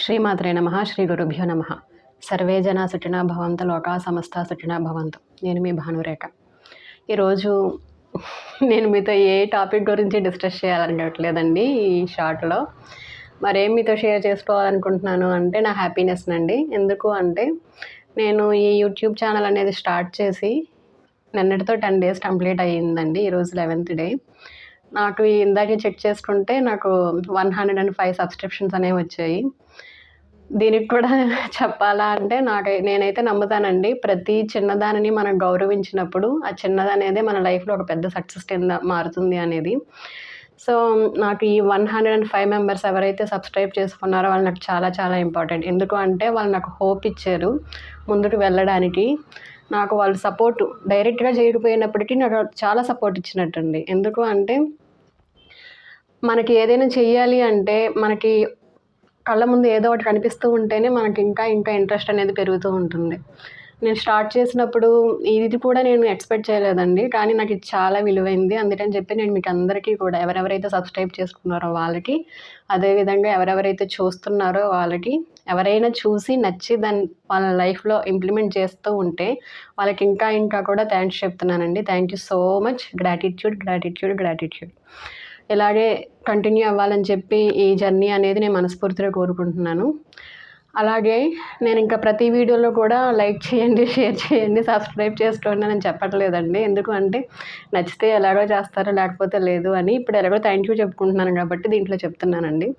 శ్రీమాత్రే నమః. శ్రీ గురుభ్యో నమః. సర్వే జనా సుఖినో భవంతు, లోకా సమస్తా సుఖినో భవంతు. నేను మీ భానురేఖ. ఈరోజు నేను మీతో ఏ టాపిక్ గురించి డిస్కస్ చేయాలనుకోవట్లేదండి. ఈ షార్ట్లో మరేం మీతో షేర్ చేసుకోవాలనుకుంటున్నాను అంటే నా హ్యాపీనెస్ నండి. ఎందుకు అంటే నేను ఈ యూట్యూబ్ ఛానల్ అనేది స్టార్ట్ చేసి నిన్నటితో 10 days కంప్లీట్ అయ్యిందండి. ఈరోజు 11th డే. నాకు ఇందాకే చెక్ చేసుకుంటే నాకు 105 సబ్స్క్రిప్షన్స్ అనేవి వచ్చాయి. దీనికి కూడా చెప్పాలా అంటే నేనైతే నమ్ముతానండి, ప్రతి చిన్నదానిని మనం గౌరవించినప్పుడు ఆ చిన్నదనేదే మన లైఫ్లో ఒక పెద్ద సక్సెస్ కింద మారుతుంది అనేది. సో నాకు ఈ 105 మెంబర్స్ ఎవరైతే సబ్స్క్రైబ్ చేసుకున్నారో వాళ్ళు నాకు చాలా చాలా ఇంపార్టెంట్. ఎందుకు అంటే వాళ్ళు నాకు హోప్ ఇచ్చారు ముందుకు వెళ్ళడానికి. నాకు వాళ్ళు సపోర్ట్ డైరెక్ట్గా చేయకపోయినప్పటికీ నాకు చాలా సపోర్ట్ ఇచ్చినట్టండి. ఎందుకు అంటే మనకి ఏదైనా చెయ్యాలి అంటే మనకి కళ్ళ ముందు ఏదో ఒకటి కనిపిస్తూ ఉంటేనే మనకి ఇంకా ఇంకా ఇంట్రెస్ట్ అనేది పెరుగుతూ ఉంటుంది. నేను స్టార్ట్ చేసినప్పుడు ఇది కూడా నేను ఎక్స్పెక్ట్ చేయలేదండి, కానీ నాకు ఇది చాలా విలువైంది. అందుకని చెప్పి నేను మీకు అందరికీ కూడా ఎవరెవరైతే సబ్స్క్రైబ్ చేసుకున్నారో వాళ్ళకి, అదేవిధంగా ఎవరెవరైతే చూస్తున్నారో వాళ్ళకి, ఎవరైనా చూసి నచ్చి దాన్ని వాళ్ళ లైఫ్లో ఇంప్లిమెంట్ చేస్తూ ఉంటే వాళ్ళకి ఇంకా ఇంకా కూడా థ్యాంక్స్ చెప్తున్నానండి. Thank you so much. Gratitude. ఇలాగే కంటిన్యూ అవ్వాలని చెప్పి ఈ జర్నీ అనేది నేను మనస్ఫూర్తిగా కోరుకుంటున్నాను. అలాగే నేను ఇంకా ప్రతి వీడియోలో కూడా లైక్ చేయండి, షేర్ చేయండి, సబ్స్క్రైబ్ చేసుకోండి అని చెప్పట్లేదండి. ఎందుకు అంటే నచ్చితే ఎలాగో చేస్తారో లేకపోతే లేదు అని. ఇప్పుడు ఎలాగో థ్యాంక్ యూ చెప్పుకుంటున్నాను కాబట్టి దీంట్లో చెప్తున్నానండి.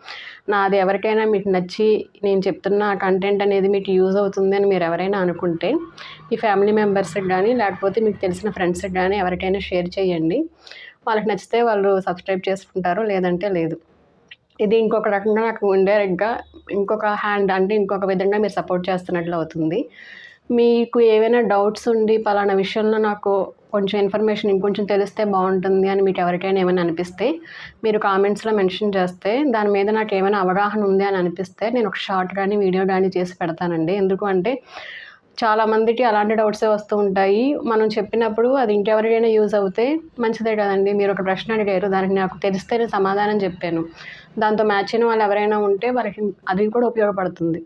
నాది ఎవరికైనా మీకు నచ్చి నేను చెప్తున్న కంటెంట్ అనేది మీకు యూజ్ అవుతుంది అని మీరు ఎవరైనా అనుకుంటే మీ ఫ్యామిలీ మెంబర్స్కి కానీ లేకపోతే మీకు తెలిసిన ఫ్రెండ్స్కి కానీ ఎవరికైనా షేర్ చేయండి. వాళ్ళకి నచ్చితే వాళ్ళు సబ్స్క్రైబ్ చేసుకుంటారు, లేదంటే లేదు. ఇది ఇంకొక రకంగా నాకు ఇండైరెక్ట్గా ఇంకొక హ్యాండ్ అంటే ఇంకొక విధంగా మీరు సపోర్ట్ చేస్తున్నట్లు అవుతుంది. మీకు ఏవైనా డౌట్స్ ఉండి పలానా విషయంలో నాకు కొంచెం ఇన్ఫర్మేషన్ ఇంకొంచెం తెలిస్తే బాగుంటుంది అని మీకు ఎవరికైనా ఏమైనా అనిపిస్తే మీరు కామెంట్స్లో మెన్షన్ చేస్తే, దాని మీద నాకు ఏమైనా అవగాహన ఉంది అని అనిపిస్తే నేను ఒక షార్ట్ కానీ వీడియో కానీ చేసి పెడతానండి. ఎందుకు అంటే చాలామందికి అలాంటి డౌట్సే వస్తూ ఉంటాయి. మనం చెప్పినప్పుడు అది ఇంకెవరికైనా యూజ్ అవుతే మంచిదే కదండి. మీరు ఒక ప్రశ్న అడిగారు, దానికి నాకు తెలిస్తే నేను సమాధానం చెప్పాను. దాంతో మ్యాచ్ అయిన వాళ్ళు ఎవరైనా ఉంటే వాళ్ళకి అది కూడా ఉపయోగపడుతుంది.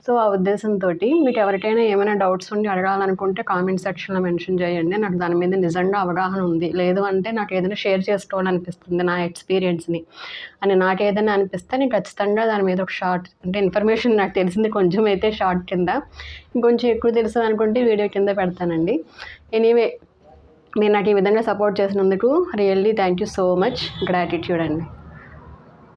సో ఆ ఉద్దేశంతో మీకు ఎవరికైనా ఏమైనా డౌట్స్ ఉండి అడగాలనుకుంటే కామెంట్ సెక్షన్లో మెన్షన్ చేయండి. నాకు దాని మీద నిజంగా అవగాహన ఉంది. లేదు అంటే నాకు ఏదైనా షేర్ చేసుకోవాలనిపిస్తుంది నా ఎక్స్పీరియన్స్ని అని నాకు ఏదైనా అనిపిస్తే నేను ఖచ్చితంగా దాని మీద ఒక షార్ట్ అంటే ఇన్ఫర్మేషన్ నాకు తెలిసింది కొంచెం అయితే షార్ట్ కింద, ఇంకొంచెం ఎక్కువ తెలుసు అనుకుంటే వీడియో కింద పెడతానండి. ఎనీవే మీరు నాకు ఈ విధంగా సపోర్ట్ చేసినందుకు really thank you so much. Gratitude అండి.